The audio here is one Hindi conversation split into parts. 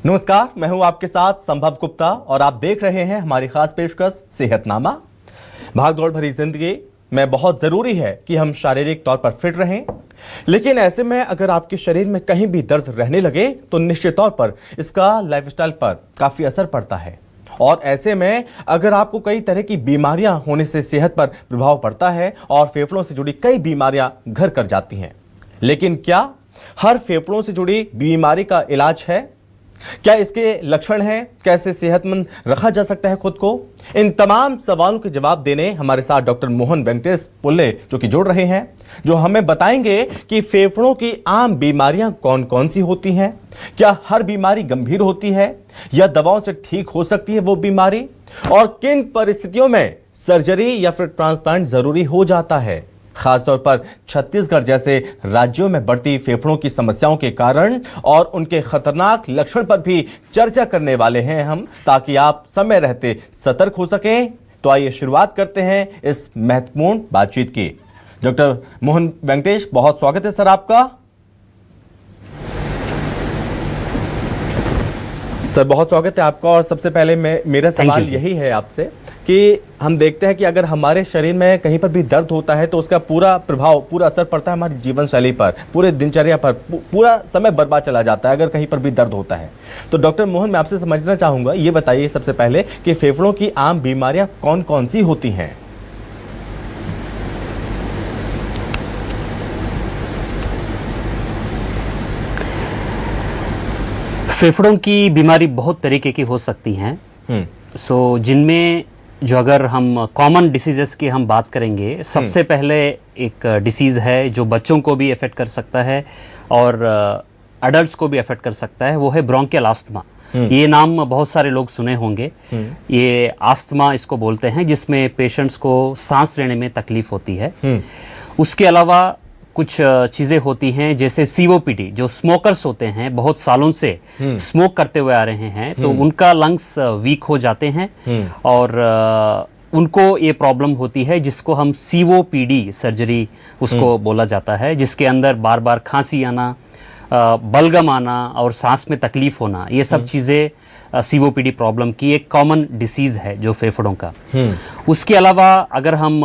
नमस्कार, मैं हूं आपके साथ संभव गुप्ता और आप देख रहे हैं हमारी खास पेशकश सेहतनामा। भागदौड़ भरी जिंदगी में बहुत जरूरी है कि हम शारीरिक तौर पर फिट रहें, लेकिन ऐसे में अगर आपके शरीर में कहीं भी दर्द रहने लगे तो निश्चित तौर पर इसका लाइफस्टाइल पर काफी असर पड़ता है। और ऐसे में अगर आपको कई तरह की बीमारियां होने से सेहत पर प्रभाव पड़ता है और फेफड़ों से जुड़ी कई बीमारियां घर कर जाती हैं। लेकिन क्या हर फेफड़ों से जुड़ी बीमारी का इलाज है? क्या इसके लक्षण हैं? कैसे सेहतमंद रखा जा सकता है खुद को? इन तमाम सवालों के जवाब देने हमारे साथ डॉक्टर मोहन वेंकटेश पुल्ले जो कि जुड़ रहे हैं, जो हमें बताएंगे कि फेफड़ों की आम बीमारियां कौन कौन सी होती हैं, क्या हर बीमारी गंभीर होती है या दवाओं से ठीक हो सकती है वो बीमारी, और किन परिस्थितियों में सर्जरी या फिर ट्रांसप्लांट जरूरी हो जाता है। खासतौर पर छत्तीसगढ़ जैसे राज्यों में बढ़ती फेफड़ों की समस्याओं के कारण और उनके खतरनाक लक्षण पर भी चर्चा करने वाले हैं हम, ताकि आप समय रहते सतर्क हो सकें। तो आइए शुरुआत करते हैं इस महत्वपूर्ण बातचीत की। डॉक्टर मोहन वेंकटेश, बहुत स्वागत है सर आपका। सर बहुत स्वागत है आपका। और सबसे पहले मेरा सवाल यही है आपसे कि हम देखते हैं कि अगर हमारे शरीर में कहीं पर भी दर्द होता है तो उसका पूरा प्रभाव, पूरा असर पड़ता है हमारी जीवन शैली पर, पूरे दिनचर्या पर, पूरा समय बर्बाद चला जाता है अगर कहीं पर भी दर्द होता है। तो डॉक्टर मोहन, मैं आपसे समझना चाहूँगा, ये बताइए सबसे पहले कि फेफड़ों की आम बीमारियाँ कौन कौन सी होती हैं? फेफड़ों की बीमारी बहुत तरीके की हो सकती हैं। जिनमें जो अगर हम कॉमन डिसीजेस की हम बात करेंगे, सबसे पहले एक डिसीज़ है जो बच्चों को भी अफेक्ट कर सकता है और अडल्ट्स को भी अफेक्ट कर सकता है, वो है ब्रोंकियल आस्थमा। ये नाम बहुत सारे लोग सुने होंगे। ये आस्थमा इसको बोलते हैं, जिसमें पेशेंट्स को सांस लेने में तकलीफ होती है। उसके अलावा कुछ चीज़ें होती हैं जैसे सीओपीडी, जो स्मोकर्स होते हैं, बहुत सालों से स्मोक करते हुए आ रहे हैं, तो उनका लंग्स वीक हो जाते हैं और उनको ये प्रॉब्लम होती है जिसको हम सीओपीडी सर्जरी उसको बोला जाता है, जिसके अंदर बार बार खांसी आना, बलगम आना और सांस में तकलीफ होना, ये सब चीज़ें सीओपीडी प्रॉब्लम की एक कॉमन डिसीज़ है जो फेफड़ों का। उसके अलावा अगर हम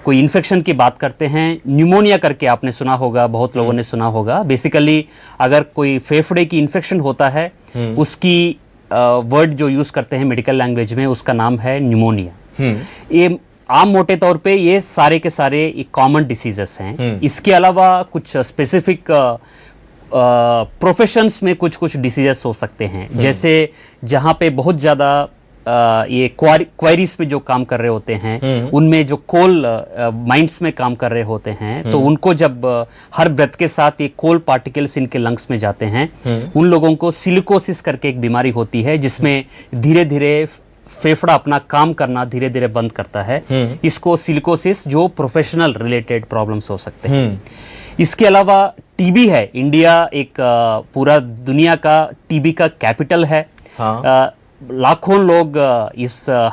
कोई इन्फेक्शन की बात करते हैं, न्यूमोनिया करके आपने सुना होगा, बहुत लोगों ने सुना होगा। बेसिकली अगर कोई फेफड़े की इन्फेक्शन होता है, उसकी वर्ड जो यूज़ करते हैं मेडिकल लैंग्वेज में, उसका नाम है न्यूमोनिया। ये आम मोटे तौर पे ये सारे के सारे कॉमन डिसीजेस हैं। इसके अलावा कुछ स्पेसिफिक प्रोफेशंस में कुछ कुछ डिसीजेस हो सकते हैं, जैसे जहाँ पे बहुत ज़्यादा ये क्वायरीज पे जो काम कर रहे होते हैं, उनमें जो कोल माइंड्स में काम कर रहे होते हैं, तो उनको जब हर ब्रेथ के साथ ये कोल पार्टिकल्स इनके लंग्स में जाते हैं, उन लोगों को सिलिकोसिस करके एक बीमारी होती है, जिसमें धीरे धीरे फेफड़ा अपना काम करना धीरे धीरे बंद करता है। इसको सिलिकोसिस, जो प्रोफेशनल रिलेटेड प्रॉब्लम्स हो सकते हैं। इसके अलावा टीबी है। इंडिया एक पूरा दुनिया का टीबी का कैपिटल है। लाखों लोग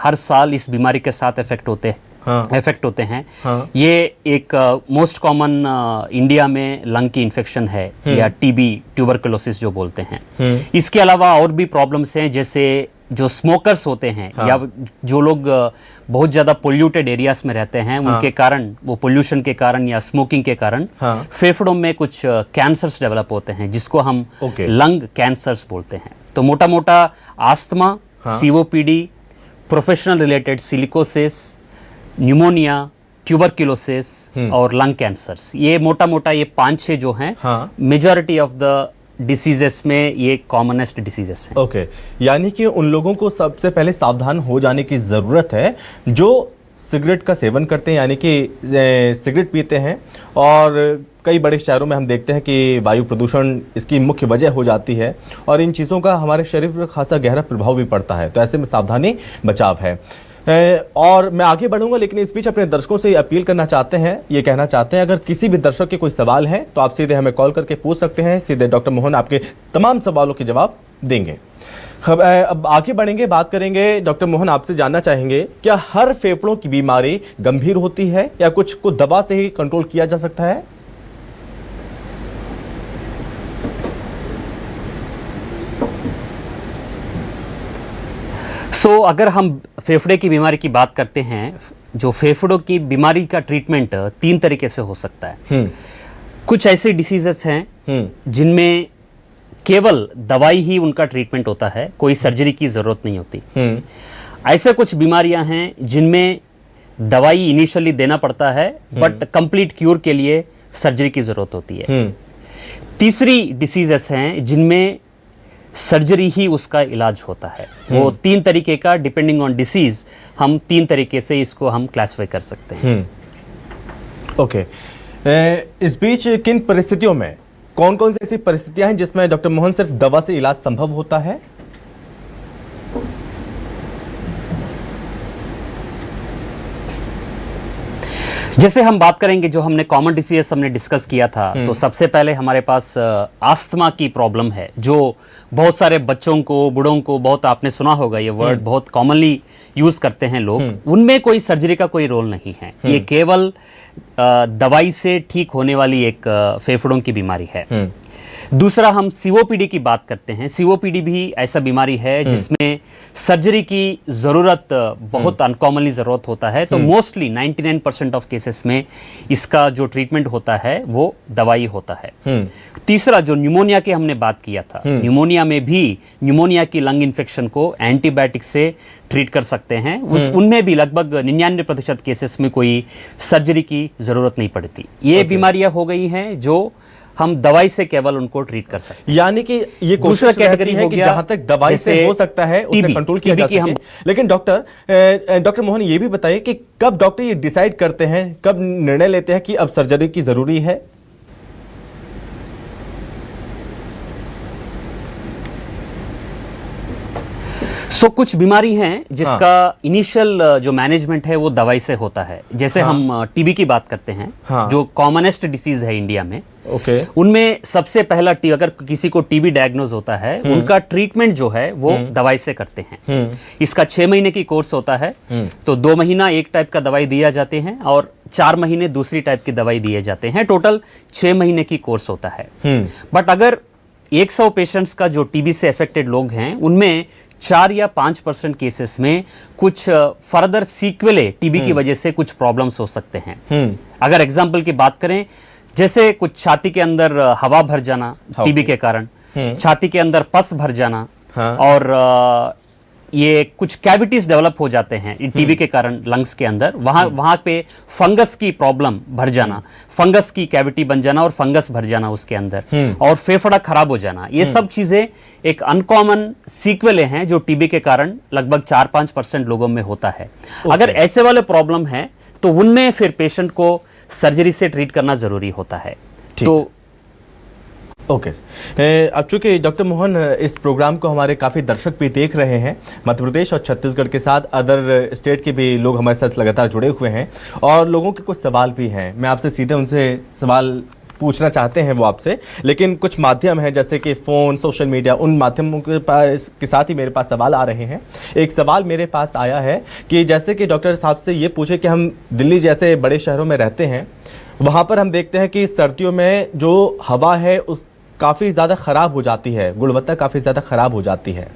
हर साल इस बीमारी के साथ अफेक्ट होते हैं। ये एक मोस्ट कॉमन इंडिया में लंग की इन्फेक्शन है, या टीबी, ट्यूबरकुलोसिस जो बोलते हैं। इसके अलावा और भी प्रॉब्लम्स हैं, जैसे जो स्मोकर्स होते हैं, या जो लोग बहुत ज़्यादा पोल्यूटेड एरियाज में रहते हैं, उनके कारण, वो पोल्यूशन के कारण या स्मोकिंग के कारण फेफड़ों में कुछ कैंसर्स डेवलप होते हैं, जिसको हम लंग कैंसर्स बोलते हैं। तो मोटा मोटा asthma, COPD, professional related silicosis, pneumonia, tuberculosis और लंग कैंसर्स, ये मोटा मोटा ये 5-6 जो हैं, मेजॉरिटी ऑफ द डिसीजेस में ये कॉमनेस्ट डिसीजेस हैं। ओके, यानी कि उन लोगों को सबसे पहले सावधान हो जाने की ज़रूरत है जो सिगरेट का सेवन करते हैं, यानी कि सिगरेट पीते हैं। और कई बड़े शहरों में हम देखते हैं कि वायु प्रदूषण इसकी मुख्य वजह हो जाती है और इन चीज़ों का हमारे शरीर पर खासा गहरा प्रभाव भी पड़ता है। तो ऐसे में सावधानी बचाव है। और मैं आगे बढ़ूंगा, लेकिन इस बीच अपने दर्शकों से अपील करना चाहते हैं, ये कहना चाहते हैं, अगर किसी भी दर्शक के कोई सवाल है तो आप सीधे हमें कॉल करके पूछ सकते हैं। सीधे डॉक्टर मोहन आपके तमाम सवालों के जवाब देंगे। अब आगे बढ़ेंगे, बात करेंगे। डॉक्टर मोहन, आपसे जानना चाहेंगे, क्या हर फेफड़ों की बीमारी गंभीर होती है या कुछ को दवा से ही कंट्रोल किया जा सकता है? अगर हम फेफड़े की बीमारी की बात करते हैं, जो फेफड़ों की बीमारी का ट्रीटमेंट 3 तरीके से हो सकता है। कुछ ऐसे डिसीजेस हैं जिनमें केवल दवाई ही उनका ट्रीटमेंट होता है, कोई सर्जरी की जरूरत नहीं होती। ऐसे कुछ बीमारियां हैं जिनमें दवाई इनिशियली देना पड़ता है, बट कंप्लीट क्यूर के लिए सर्जरी की जरूरत होती है। तीसरी डिसीजेस हैं जिनमें सर्जरी ही उसका इलाज होता है। वो 3 तरीके का, डिपेंडिंग ऑन डिसीज, हम 3 तरीके से इसको हम क्लासिफाई कर सकते हैं। ओके। इस बीच किन परिस्थितियों में, कौन कौन सी ऐसी परिस्थितियां हैं जिसमें डॉक्टर मोहन सिर्फ दवा से इलाज संभव होता है? जैसे हम बात करेंगे, जो हमने कॉमन डिसीजेस हमने डिस्कस किया था, तो सबसे पहले हमारे पास आस्थमा की प्रॉब्लम है, जो बहुत सारे बच्चों को, बूढ़ों को, बहुत आपने सुना होगा ये वर्ड, बहुत कॉमनली यूज करते हैं लोग। उनमें कोई सर्जरी का कोई रोल नहीं है। ये केवल दवाई से ठीक होने वाली एक फेफड़ों की बीमारी है। दूसरा, हम सीओपीडी की बात करते हैं। सीओपीडी भी ऐसा बीमारी है जिसमें सर्जरी की जरूरत बहुत अनकॉमनली जरूरत होता है। तो मोस्टली 99% ऑफ केसेस में इसका जो ट्रीटमेंट होता है वो दवाई होता है। तीसरा, जो न्यूमोनिया की हमने बात किया था, न्यूमोनिया में भी न्यूमोनिया की लंग इन्फेक्शन को एंटीबायोटिक से ट्रीट कर सकते हैं। उनमें भी लगभग 99% केसेस में कोई सर्जरी की जरूरत नहीं पड़ती। ये बीमारियां हो गई हैं जो हम दवाई से केवल उनको ट्रीट कर सकते हैं। यानी कि ये दूसरा कैटेगरी है कि जहां तक दवाई से हो सकता है उसे कंट्रोल किया जा सके। लेकिन डॉक्टर मोहन, ये भी बताइए कि कब डॉक्टर ये डिसाइड करते हैं, कब निर्णय लेते हैं कि अब सर्जरी की जरूरी है? कुछ बीमारी हैं जिसका इनिशियल जो मैनेजमेंट है वो दवाई से होता है। जैसे हम टीबी की बात करते हैं, जो कॉमनेस्ट डिसीज है इंडिया में। उनमें सबसे पहला अगर किसी को टीबी डायग्नोज होता है, उनका ट्रीटमेंट जो है वो दवाई से करते हैं। इसका 6 महीने की कोर्स होता है। तो 2 महीना एक टाइप का दवाई दिया जाते हैं और 4 महीने दूसरी टाइप की दवाई दिए जाते हैं। टोटल 6 महीने की कोर्स होता है। बट अगर 100 पेशेंट्स का जो टीबी से अफेक्टेड लोग हैं, उनमें 4 या 5% केसेस में कुछ फर्दर सीक्वेले टीबी की वजह से कुछ प्रॉब्लम्स हो सकते हैं। अगर एग्जांपल की बात करें, जैसे कुछ छाती के अंदर हवा भर जाना टीबी के कारण, छाती के अंदर पस भर जाना, और ये कुछ कैविटीज डेवलप हो जाते हैं टीबी के कारण लंग्स के अंदर। वहां पे फंगस की प्रॉब्लम भर जाना, फंगस की कैविटी बन जाना और फंगस भर जाना उसके अंदर, और फेफड़ा खराब हो जाना। ये सब चीजें एक अनकॉमन सीक्वेले हैं जो टीबी के कारण लगभग 4-5% लोगों में होता है। अगर ऐसे वाले प्रॉब्लम है तो उनमें फिर पेशेंट को सर्जरी से ट्रीट करना जरूरी होता है। तो ओके। अब चूंकि डॉक्टर मोहन, इस प्रोग्राम को हमारे काफ़ी दर्शक भी देख रहे हैं, मध्य प्रदेश और छत्तीसगढ़ के साथ अदर स्टेट के भी लोग हमारे साथ लगातार जुड़े हुए हैं, और लोगों के कुछ सवाल भी हैं। मैं आपसे सीधे उनसे सवाल पूछना चाहते हैं वो आपसे, लेकिन कुछ माध्यम हैं जैसे कि फ़ोन, सोशल मीडिया, उन माध्यमों के साथ ही मेरे पास सवाल आ रहे हैं। एक सवाल मेरे पास आया है कि जैसे कि डॉक्टर साहब से ये पूछे कि हम दिल्ली जैसे बड़े शहरों में रहते हैं, वहाँ पर हम देखते हैं कि सर्दियों में जो हवा है उस काफ़ी ज़्यादा ख़राब हो जाती है, गुणवत्ता काफ़ी ज़्यादा ख़राब हो जाती है,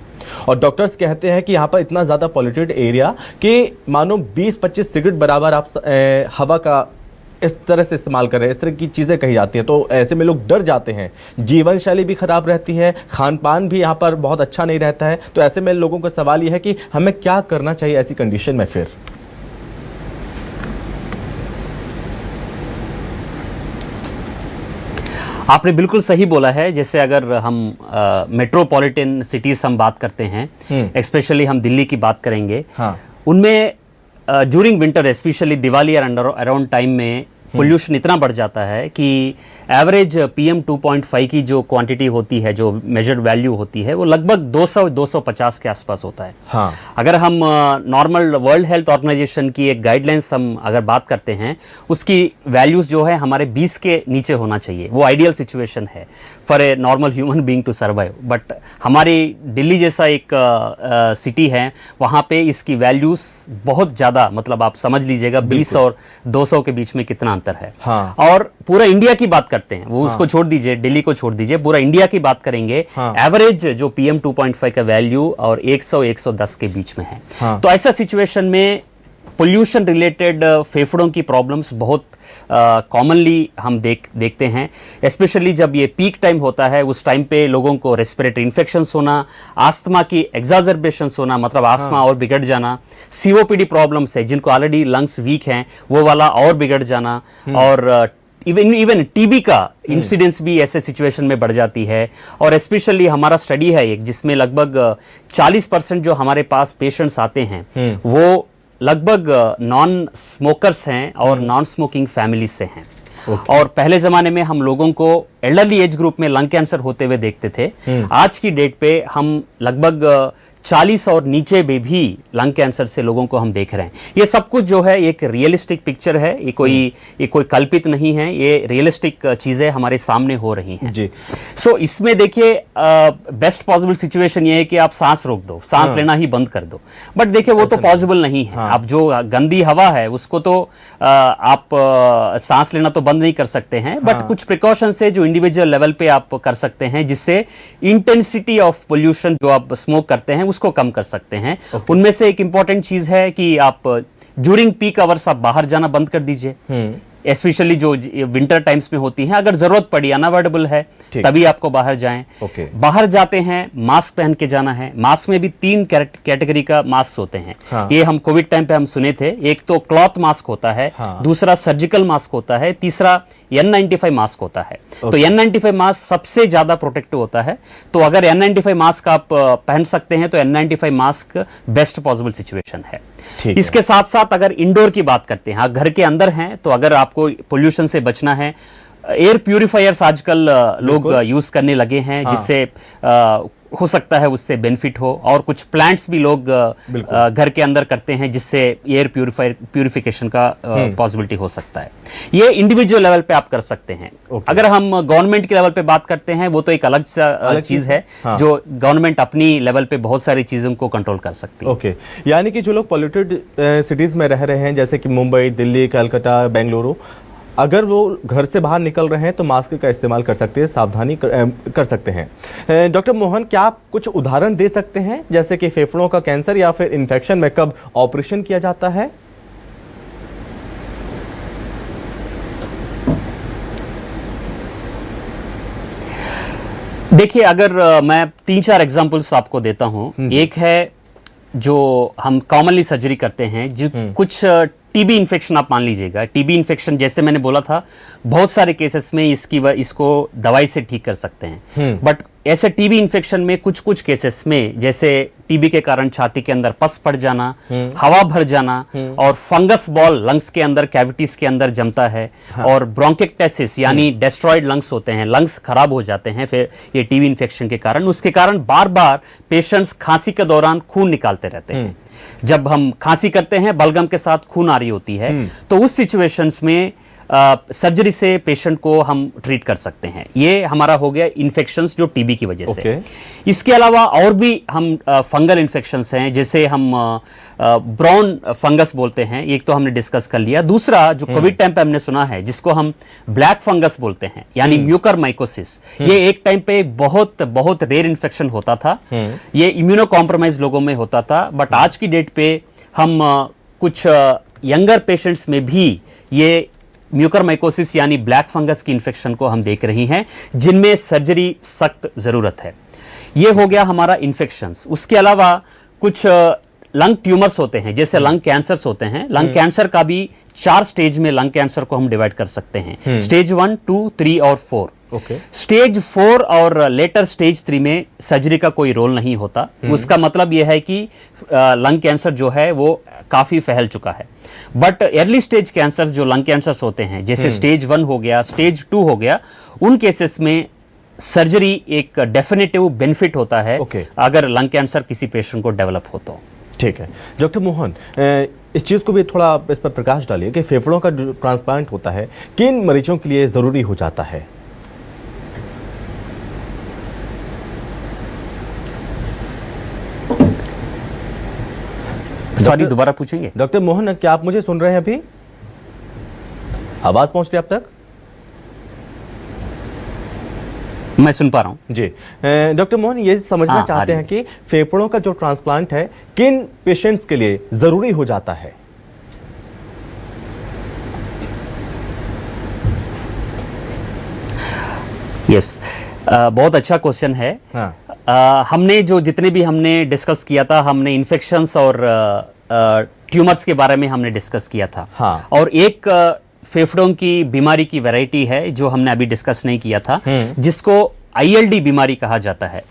और डॉक्टर्स कहते हैं कि यहाँ पर इतना ज़्यादा पॉल्यूटेड एरिया कि मानो 20-25 सिगरेट बराबर आप हवा का इस तरह से इस्तेमाल कर रहे हैं, इस तरह की चीज़ें कही जाती हैं। तो ऐसे में लोग डर जाते हैं, जीवन शैली भी ख़राब रहती है, खान पान भी यहाँ पर बहुत अच्छा नहीं रहता है। तो ऐसे में लोगों का सवाल ये है कि हमें क्या करना चाहिए ऐसी कंडीशन में? फिर आपने बिल्कुल सही बोला है। जैसे अगर हम मेट्रोपॉलिटन सिटीज हम बात करते हैं, स्पेशली हम दिल्ली की बात करेंगे, उनमें ड्यूरिंग विंटर, स्पेशली दिवाली और अराउंड टाइम में पोल्यूशन इतना बढ़ जाता है कि एवरेज PM 2.5 की जो क्वांटिटी होती है, जो मेजर्ड वैल्यू होती है, वो लगभग 200-250 के आसपास होता है। अगर हम नॉर्मल वर्ल्ड हेल्थ ऑर्गेनाइजेशन की एक गाइडलाइंस हम अगर बात करते हैं, उसकी वैल्यूज जो है हमारे 20 के नीचे होना चाहिए। वो आइडियल सिचुएशन है for a normal human being to survive. But हमारी दिल्ली जैसा एक सिटी है, वहाँ पे इसकी वैल्यूज बहुत ज़्यादा, मतलब आप समझ लीजिएगा 20 और 200 के बीच में कितना अंतर है। हाँ। और पूरा इंडिया की बात करते हैं, वो उसको छोड़ दीजिए, दिल्ली को छोड़ दीजिए, पूरा इंडिया की बात करेंगे, हाँ। एवरेज जो PM 2.5 का वैल्यू और 100-110 के बीच में है। हाँ। तो ऐसा सिचुएशन में पोल्यूशन रिलेटेड फेफड़ों की प्रॉब्लम्स बहुत कॉमनली हम देखते हैं, स्पेशली जब ये पीक टाइम होता है। उस टाइम पे लोगों को रेस्पिरेटरी इन्फेक्शंस होना, आस्थमा की एग्जाजर्बेशंस होना, मतलब आस्थमा और बिगड़ जाना, COPD प्रॉब्लम्स है जिनको ऑलरेडी लंग्स वीक हैं वो वाला और बिगड़ जाना, और इवन टीबी का इंसिडेंस भी ऐसे सिचुएशन में बढ़ जाती है। और स्पेशली हमारा स्टडी है एक जिसमें लगभग 40% जो हमारे पास पेशेंट्स आते हैं वो लगभग नॉन स्मोकर्स हैं और नॉन स्मोकिंग फैमिली से हैं। और पहले जमाने में हम लोगों को एल्डरली एज ग्रुप में लंग कैंसर होते हुए देखते थे। आज की डेट पे हम लगभग 40 और नीचे में भी लंग कैंसर से लोगों को हम देख रहे हैं। ये सब कुछ जो है एक रियलिस्टिक पिक्चर है, ये कोई कल्पित नहीं है, ये रियलिस्टिक चीजें हमारे सामने हो रही हैं जी। सो इसमें देखिए बेस्ट पॉसिबल सिचुएशन ये है कि आप सांस रोक दो, सांस लेना ही बंद कर दो, बट देखिए वो तो पॉसिबल नहीं है। अब जो गंदी हवा है उसको तो आप सांस लेना तो बंद नहीं कर सकते हैं, बट कुछ प्रिकॉशन से जो इंडिविजुअल लेवल पे आप कर सकते हैं जिससे इंटेंसिटी ऑफ पोल्यूशन जो आप स्मोक करते हैं उसको कम कर सकते हैं। उनमें से एक इंपॉर्टेंट चीज है कि आप ड्यूरिंग पीक आवर्स आप बाहर जाना बंद कर दीजिए, स्पेशली जो विंटर टाइम्स में होती हैं। अगर जरूरत पड़ी, अनअवॉइडेबल है, तभी आपको बाहर जाएं। बाहर जाते हैं मास्क पहन के जाना है। मास्क में भी 3 कैटेगरी का मास्क होते हैं। ये हम कोविड टाइम पे हम सुने थे, एक तो क्लॉथ मास्क होता है, दूसरा सर्जिकल मास्क होता है, तीसरा N95 मास्क होता है। तो N95 मास्क सबसे ज्यादा प्रोटेक्टिव होता है। तो अगर N95 मास्क आप पहन सकते हैं तो N95 mask best possible situation है। इसके साथ साथ अगर इंडोर की बात करते हैं, घर के अंदर हैं, तो अगर आपको पोल्यूशन से बचना है, एयर प्यूरिफायर्स आजकल लोग यूज करने लगे हैं, जिससे हो सकता है उससे बेनिफिट हो। और कुछ प्लांट्स भी लोग घर के अंदर करते हैं जिससे एयर प्यूरिफिकेशन का पॉसिबिलिटी हो सकता है। ये इंडिविजुअल लेवल पे आप कर सकते हैं। अगर हम गवर्नमेंट के लेवल पे बात करते हैं वो तो एक अलग चीज है, जो गवर्नमेंट अपनी लेवल पे बहुत सारी चीजों को कंट्रोल कर सकती है। यानी कि जो लोग पॉल्यूटेड सिटीज में रह रहे हैं जैसे कि मुंबई, दिल्ली, कलकत्ता, बेंगलुरु, अगर वो घर से बाहर निकल रहे हैं तो मास्क का इस्तेमाल कर सकते हैं, सावधानी कर सकते हैं। डॉक्टर मोहन, क्या आप कुछ उदाहरण दे सकते हैं जैसे कि फेफड़ों का कैंसर या फिर इन्फेक्शन में कब ऑपरेशन किया जाता है? देखिए, अगर मैं 3-4 एग्जांपल्स आपको देता हूं। एक है जो हम कॉमनली सर्जरी करते हैं, जो कुछ टीबी इन्फेक्शन आप मान लीजिएगा। टीबी इन्फेक्शन जैसे मैंने बोला था, बहुत सारे केसेस में इसको दवाई से ठीक कर सकते हैं, बट ऐसे टीबी इन्फेक्शन में कुछ केसेस में, जैसे टीबी के कारण छाती के अंदर पस पड़ जाना, हवा भर जाना, और फंगस बॉल लंग्स के अंदर कैविटीज के अंदर जमता है, और ब्रोंकेक्टेसिस यानी डेस्ट्रॉयड लंग्स होते हैं, लंग्स खराब हो जाते हैं फिर ये टीबी इन्फेक्शन के कारण। उसके कारण बार बार पेशेंट्स खांसी के दौरान खून निकालते रहते हैं। जब हम खांसी करते हैं, बलगम के साथ खून आ रही होती है, तो उस सिचुएशंस में सर्जरी से पेशेंट को हम ट्रीट कर सकते हैं। ये हमारा हो गया इन्फेक्शंस जो टीबी की वजह से। इसके अलावा और भी हम फंगल इन्फेक्शंस हैं, जैसे हम ब्राउन फंगस बोलते हैं, एक तो हमने डिस्कस कर लिया। दूसरा जो कोविड टाइम पे हमने सुना है जिसको हम ब्लैक फंगस बोलते हैं, यानी म्यूकरमाइकोसिस। ये एक टाइम पे बहुत रेयर इन्फेक्शन होता था, ये इम्यूनो कॉम्प्रोमाइज लोगों में होता था, बट आज की डेट पे हम कुछ यंगर पेशेंट्स में भी ये म्यूकरमाइकोसिस यानी ब्लैक फंगस की इन्फेक्शन को हम देख रही हैं, जिनमें सर्जरी सख्त जरूरत है। ये हो गया हमारा इन्फेक्शंस। उसके अलावा कुछ लंग ट्यूमर्स होते हैं, जैसे लंग कैंसर्स होते हैं। लंग कैंसर का भी 4 स्टेज में लंग कैंसर को हम डिवाइड कर सकते हैं, स्टेज 1, 2, 3 और 4। स्टेज 4 और लेटर स्टेज 3 में सर्जरी का कोई रोल नहीं होता। उसका मतलब यह है कि लंग कैंसर जो है वो काफी फैल चुका है। बट अर्ली स्टेज कैंसर जो लंग कैंसर्स होते हैं, जैसे स्टेज 1 हो गया, स्टेज 2 हो गया, उन केसेस में सर्जरी एक डेफिनेटिव बेनिफिट होता है अगर लंग कैंसर किसी पेशेंट को डेवलप हो तो। ठीक है डॉक्टर मोहन, इस चीज़ को भी थोड़ा इस पर प्रकाश डालिए कि फेफड़ों का जो ट्रांसप्लांट होता है किन मरीजों के लिए ज़रूरी हो जाता है? सॉरी, दोबारा पूछेंगे? डॉक्टर मोहन, क्या आप मुझे सुन रहे हैं अभी? आवाज पहुंच रही है आप तक? मैं सुन पा रहा हूं जी। डॉक्टर मोहन, ये समझना हाँ, चाहते हैं कि फेफड़ों का जो ट्रांसप्लांट है किन पेशेंट्स के लिए जरूरी हो जाता है? यस, बहुत अच्छा क्वेश्चन है। हाँ। हमने जो जितने भी हमने डिस्कस किया था, हमने इन्फेक्शंस और ट्यूमर्स के बारे में हमने डिस्कस किया था। हाँ। और एक फेफड़ों की बीमारी की वैरायटी है जो हमने अभी डिस्कस नहीं किया था, जिसको ILD बीमारी कहा जाता है,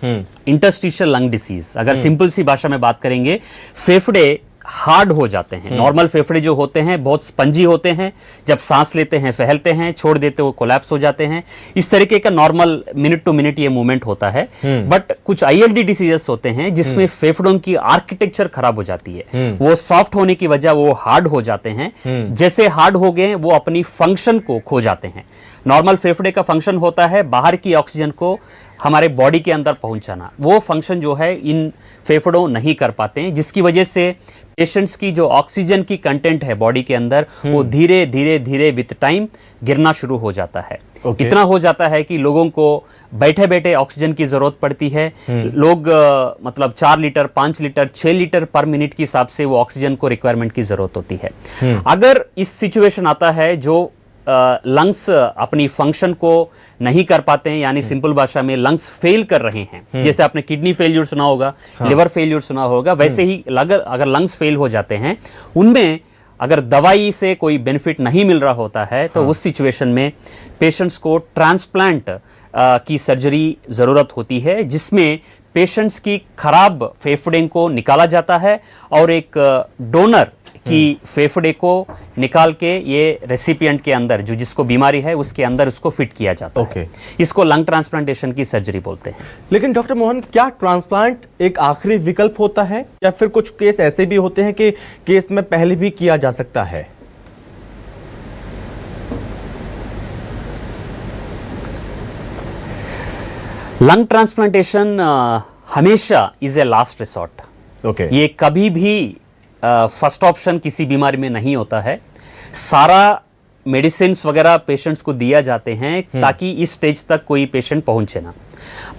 इंटरस्टिशियल लंग डिसीज। अगर सिंपल सी भाषा में बात करेंगे, फेफड़े हार्ड हो जाते हैं। नॉर्मल फेफड़े जो होते हैं बहुत स्पंजी होते हैं, जब सांस लेते हैं फैलते हैं, छोड़ देते वो कोलैप्स हो जाते हैं। इस तरीके का नॉर्मल मिनट टू मिनट ये मूवमेंट होता है। बट कुछ ILD डिसीजेस होते हैं जिसमें फेफड़ों की आर्किटेक्चर खराब हो जाती है। वो सॉफ्ट होने की वजह वो हार्ड हो जाते हैं। जैसे हार्ड हो गए वो अपनी फंक्शन को खो जाते हैं। नॉर्मल फेफड़े का फंक्शन होता है बाहर की ऑक्सीजन को हमारे बॉडी के अंदर पहुंचाना। वो फंक्शन जो है इन फेफड़ों नहीं कर पाते हैं, जिसकी वजह से पेशेंट्स की जो ऑक्सीजन की कंटेंट है बॉडी के अंदर वो धीरे धीरे धीरे विथ टाइम गिरना शुरू हो जाता है। इतना हो जाता है कि लोगों को बैठे बैठे ऑक्सीजन की जरूरत पड़ती है। लोग मतलब 4 लीटर 5 लीटर 6 लीटर पर मिनट के हिसाब से वो ऑक्सीजन को रिक्वायरमेंट की जरूरत होती है। अगर इस सिचुएशन आता है जो लंग्स अपनी फंक्शन को नहीं कर पाते हैं, यानी सिंपल भाषा में लंग्स फेल कर रहे हैं, जैसे आपने किडनी फेल्यूर सुना होगा, लिवर फेल्यूर सुना होगा, वैसे ही अगर लंग्स फेल हो जाते हैं, उनमें अगर दवाई से कोई बेनिफिट नहीं मिल रहा होता है तो उस सिचुएशन में पेशेंट्स को ट्रांसप्लांट की सर्जरी जरूरत होती है, जिसमें पेशेंट्स की खराब फेफड़े को निकाला जाता है और एक डोनर कि फेफड़े को निकाल के ये रेसिपिएंट के अंदर जो जिसको बीमारी है उसके अंदर उसको फिट किया जाता है। इसको लंग ट्रांसप्लांटेशन की सर्जरी बोलते हैं। लेकिन डॉक्टर मोहन, क्या ट्रांसप्लांट एक आखिरी विकल्प होता है या फिर कुछ केस ऐसे भी होते हैं कि केस में पहले भी किया जा सकता है? लंग ट्रांसप्लांटेशन हमेशा इज ए लास्ट रिसोर्ट। ये कभी भी फर्स्ट ऑप्शन किसी बीमारी में नहीं होता है। सारा मेडिसिन वगैरह पेशेंट्स को दिया जाते हैं ताकि इस स्टेज तक कोई पेशेंट पहुंचे ना।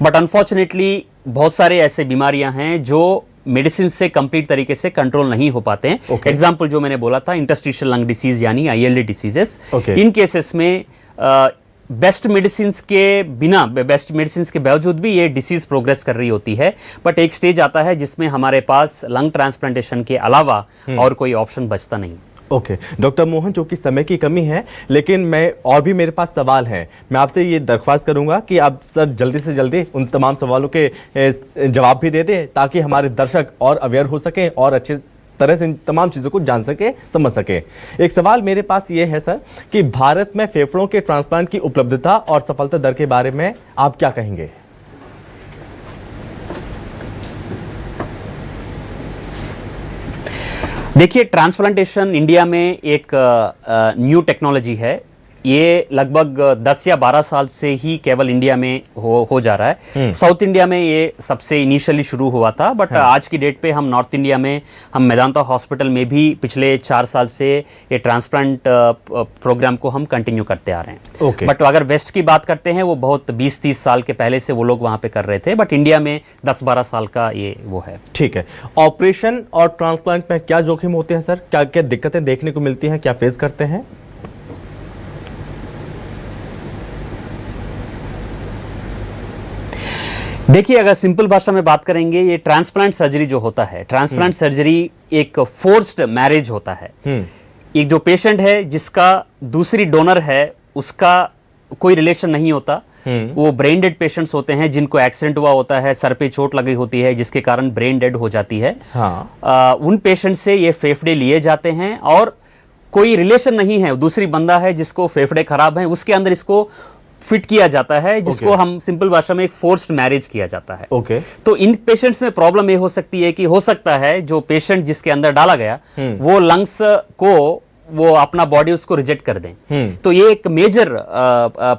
बट अनफॉर्चुनेटली बहुत सारे ऐसे बीमारियां हैं जो मेडिसिन से कंप्लीट तरीके से कंट्रोल नहीं हो पाते हैं। एग्जाम्पल जो मैंने बोला था, इंटरस्टिशियल लंग डिसीज यानी ILD डिसीजेस। इन केसेस में बेस्ट मेडिसिन के बावजूद भी ये डिसीज प्रोग्रेस कर रही होती है। बट एक स्टेज आता है जिसमें हमारे पास लंग ट्रांसप्लांटेशन के अलावा और कोई ऑप्शन बचता नहीं। डॉक्टर मोहन, जो कि समय की कमी है, लेकिन भी मेरे पास सवाल हैं। मैं आपसे ये दरख्वास्त करूंगा कि आप सर जल्दी से जल्दी उन तमाम सवालों के जवाब भी दे दें ताकि हमारे दर्शक और अवेयर हो सकें और अच्छे तरह से इन तमाम चीज़ों को जान सके, समझ सके। एक सवाल मेरे पास ये है सर कि भारत में फेफड़ों के ट्रांसप्लांट की उपलब्धता और सफलता दर के बारे में आप क्या कहेंगे? देखिए, ट्रांसप्लांटेशन इंडिया में एक न्यू टेक्नोलॉजी है। ये लगभग 10 या 12 साल से ही केवल इंडिया में हो जा रहा है। साउथ इंडिया में ये सबसे इनिशियली शुरू हुआ था, बट आज की डेट पे हम नॉर्थ इंडिया में हम मेदांता हॉस्पिटल में भी पिछले 4 साल से ये ट्रांसप्लांट प्रोग्राम को हम कंटिन्यू करते आ रहे हैं। बट अगर वेस्ट की बात करते हैं, वो बहुत 20-30 साल के पहले से वो लोग वहाँ पे कर रहे थे, बट इंडिया में 10-12 साल का ये वो है। ठीक है। ऑपरेशन और ट्रांसप्लांट में क्या जोखिम होते हैं सर? क्या क्या दिक्कतें देखने को मिलती हैं, क्या फेस करते हैं? देखिए, अगर सिंपल भाषा में बात करेंगे, ये ट्रांसप्लांट सर्जरी जो होता है, ट्रांसप्लांट सर्जरी एक फोर्स्ड मैरिज होता है। एक जो पेशेंट है जिसका दूसरी डोनर है उसका कोई रिलेशन नहीं होता। वो ब्रेन डेड पेशेंट्स होते हैं जिनको एक्सीडेंट हुआ होता है, सर पे चोट लगी होती है जिसके कारण ब्रेन डेड हो जाती है। उन पेशेंट से ये फेफड़े लिए जाते हैं और कोई रिलेशन नहीं है, दूसरी बंदा है जिसको फेफड़े खराब हैं, उसके अंदर इसको फिट किया जाता है, जिसको हम सिंपल भाषा में एक फोर्स्ड मैरिज किया जाता है। तो इन पेशेंट्स में प्रॉब्लम ये हो सकती है कि हो सकता है जो पेशेंट जिसके अंदर डाला गया वो लंग्स को वो अपना बॉडी उसको रिजेक्ट कर दें। तो ये एक मेजर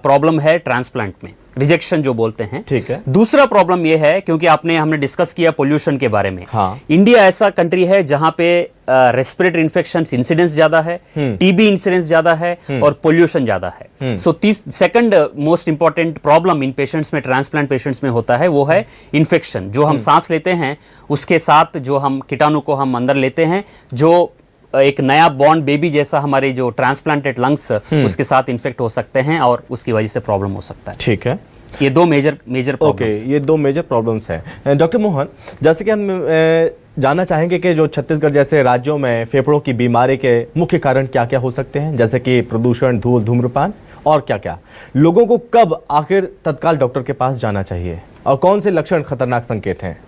प्रॉब्लम है ट्रांसप्लांट में। रिजेक्शन जो बोलते हैं। ठीक है। दूसरा प्रॉब्लम ये है, क्योंकि हमने डिस्कस किया पोल्यूशन के बारे में। हाँ। इंडिया ऐसा कंट्री है जहां पे रेस्पिरेटरी इन्फेक्शन इंसिडेंस ज्यादा है, टीबी इंसिडेंस ज्यादा है और पोल्यूशन ज्यादा है। So second most important problem in patients में, ट्रांसप्लांट पेशेंट्स में होता है, वो है इन्फेक्शन। जो हम सांस लेते हैं उसके साथ जो हम कीटाणु को हम अंदर लेते हैं, जो एक नया बॉर्न बेबी जैसा हमारे जो ट्रांसप्लांटेड लंग्स उसके साथ इन्फेक्ट हो सकते हैं और उसकी वजह से प्रॉब्लम हो सकता है। ठीक है। ये दो मेजर प्रॉब्लम्स। ये दो मेजर प्रॉब्लम्स हैं। डॉक्टर मोहन, जैसे कि हम जानना चाहेंगे कि जो छत्तीसगढ़ जैसे राज्यों में फेफड़ों की बीमारी के मुख्य कारण क्या क्या हो सकते हैं, जैसे कि प्रदूषण, धूल, धूम्रपान और क्या क्या। लोगों को कब आखिर तत्काल डॉक्टर के पास जाना चाहिए और कौन से लक्षण खतरनाक संकेत हैं?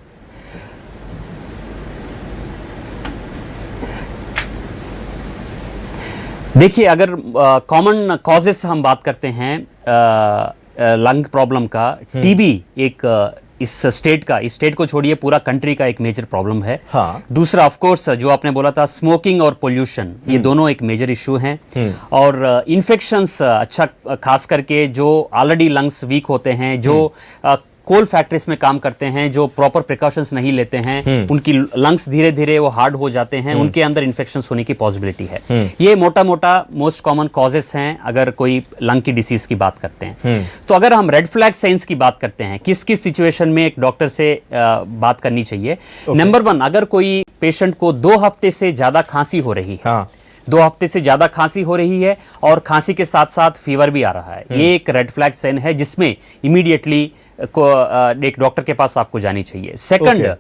देखिए, अगर कॉमन कॉजेस हम बात करते हैं लंग प्रॉब्लम का, टीबी एक इस स्टेट को छोड़िए पूरा कंट्री का एक मेजर प्रॉब्लम है। हाँ। दूसरा ऑफ कोर्स जो आपने बोला था, स्मोकिंग और पोल्यूशन, ये दोनों एक मेजर इशू हैं। और इन्फेक्शंस, अच्छा खास करके जो ऑलरेडी लंग्स वीक होते हैं, जो कोल फैक्ट्रीज में काम करते हैं, जो प्रॉपर प्रिकॉशंस नहीं लेते हैं, उनकी लंग्स धीरे धीरे वो हार्ड हो जाते हैं, उनके अंदर इन्फेक्शंस होने की पॉसिबिलिटी है। ये मोटा मोटा मोस्ट कॉमन कॉजेस हैं अगर कोई लंग की डिसीज की बात करते हैं। तो अगर हम रेड फ्लैग साइंस की बात करते हैं, किस किस सिचुएशन में एक डॉक्टर से बात करनी चाहिए। नंबर 1, अगर कोई पेशेंट को 2 हफ्ते से ज्यादा खांसी हो रही है, 2 हफ्ते से ज्यादा खांसी हो रही है और खांसी के साथ साथ फीवर भी आ रहा है, ये एक रेड फ्लैग साइन है जिसमें इमीडिएटली एक डॉक्टर के पास आपको जानी चाहिए। सेकंड,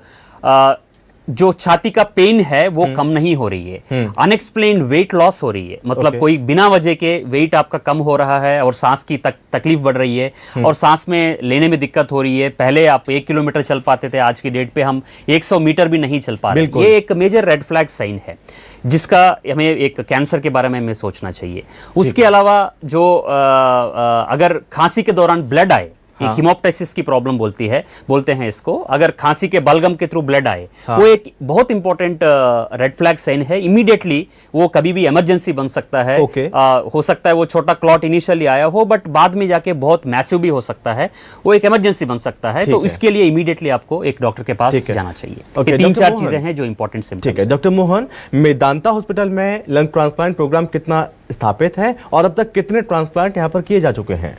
जो छाती का पेन है वो कम नहीं हो रही है, अनएक्सप्लेन्ड वेट लॉस हो रही है, मतलब कोई बिना वजह के वेट आपका कम हो रहा है और सांस की तकलीफ बढ़ रही है और सांस में लेने में दिक्कत हो रही है। पहले आप 1 किलोमीटर चल पाते थे, आज की डेट पे हम 100 मीटर भी नहीं चल पा रहे। ये एक मेजर रेड फ्लैग साइन है जिसका हमें एक कैंसर के बारे में हमें सोचना चाहिए। उसके अलावा जो अगर खांसी के दौरान ब्लड आए, एक हिमोप्टाइसिस की प्रॉब्लम बोलते हैं इसको, अगर खांसी के बलगम के थ्रू ब्लड आए, वो एक बहुत इंपॉर्टेंट रेड फ्लैग साइन है। इमीडिएटली वो कभी भी इमरजेंसी बन सकता है। हो सकता है वो छोटा क्लॉट इनिशियली आया हो बट बाद में जाके बहुत मैसिव भी हो सकता है, वो एक इमरजेंसी बन सकता है। तो इसके लिए इमीडिएटली आपको एक डॉक्टर के पास जाना चाहिए। ये 3-4 चीजें हैं जो इंपॉर्टेंट सिम्पटम्स। ठीक है डॉक्टर मोहन, मेदांता हॉस्पिटल में लंग ट्रांसप्लांट प्रोग्राम कितना स्थापित है और अब तक कितने ट्रांसप्लांट यहाँ पर किए जा चुके हैं?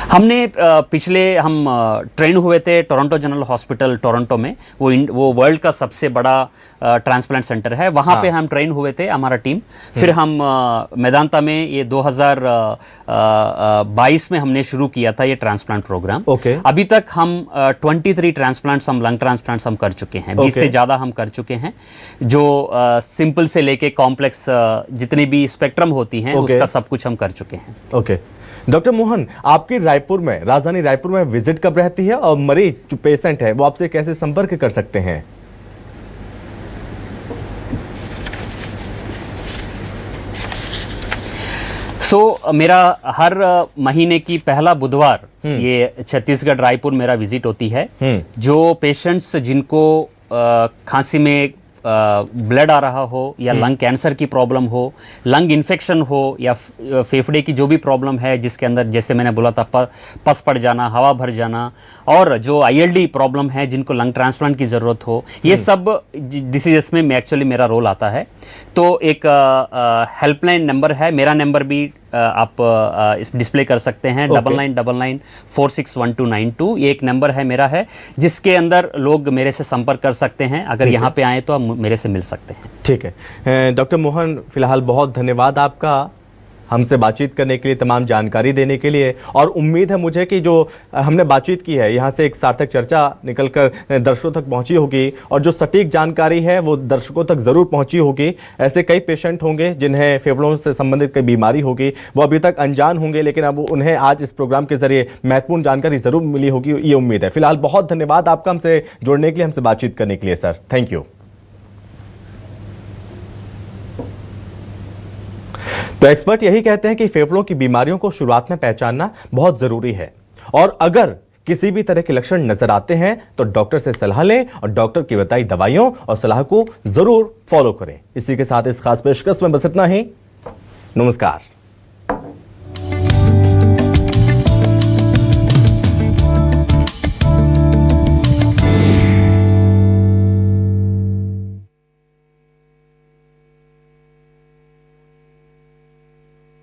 हमने पिछले हम ट्रेन हुए थे टोरंटो जनरल हॉस्पिटल टोरंटो में, वो वर्ल्ड का सबसे बड़ा ट्रांसप्लांट सेंटर है, वहाँ पे हम ट्रेन हुए थे हमारा टीम। फिर हम मेदांता में ये 2022 में हमने शुरू किया था ये ट्रांसप्लांट प्रोग्राम। अभी तक हम 23 ट्रांसप्लांट्स, हम लंग ट्रांसप्लांट्स हम कर चुके हैं, 20 से ज़्यादा हम कर चुके हैं, जो सिंपल से लेके कॉम्प्लेक्स जितनी भी स्पेक्ट्रम होती हैं उसका सब कुछ हम कर चुके हैं। डॉक्टर मोहन, आपकी राजधानी रायपुर में विजिट कब रहती है और मरीज जो पेशेंट है वो आपसे कैसे संपर्क कर सकते हैं? मेरा हर महीने की पहला बुधवार ये छत्तीसगढ़ रायपुर मेरा विजिट होती है। जो पेशेंट्स जिनको खांसी में ब्लड आ रहा हो या लंग कैंसर की प्रॉब्लम हो, लंग इन्फेक्शन हो या फेफड़े की जो भी प्रॉब्लम है जिसके अंदर जैसे मैंने बोला था पस पड़ जाना, हवा भर जाना, और जो ILD प्रॉब्लम है जिनको लंग ट्रांसप्लांट की ज़रूरत हो, ये सब डिसीजेस में एक्चुअली मेरा रोल आता है। तो एक हेल्पलाइन नंबर है, मेरा नंबर भी आप इस डिस्प्ले कर सकते हैं, 9999461292। ये एक नंबर है मेरा है जिसके अंदर लोग मेरे से संपर्क कर सकते हैं। अगर यहाँ पे आए तो आप मेरे से मिल सकते हैं। ठीक है डॉक्टर मोहन, फिलहाल बहुत धन्यवाद आपका हमसे बातचीत करने के लिए, तमाम जानकारी देने के लिए, और उम्मीद है मुझे कि जो हमने बातचीत की है यहाँ से एक सार्थक चर्चा निकलकर दर्शकों तक पहुँची होगी और जो सटीक जानकारी है वो दर्शकों तक ज़रूर पहुँची होगी। ऐसे कई पेशेंट होंगे जिन्हें फेफड़ों से संबंधित कोई बीमारी होगी, वो अभी तक अनजान होंगे, लेकिन अब उन्हें आज इस प्रोग्राम के जरिए महत्वपूर्ण जानकारी ज़रूर मिली होगी, ये उम्मीद है। फिलहाल बहुत धन्यवाद आपका हमसे जुड़ने के लिए, हमसे बातचीत करने के लिए सर, थैंक यू। तो एक्सपर्ट यही कहते हैं कि फेफड़ों की बीमारियों को शुरुआत में पहचानना बहुत जरूरी है और अगर किसी भी तरह के लक्षण नजर आते हैं तो डॉक्टर से सलाह लें और डॉक्टर की बताई दवाइयों और सलाह को जरूर फॉलो करें। इसी के साथ इस खास पेशकश में बस इतना ही। नमस्कार।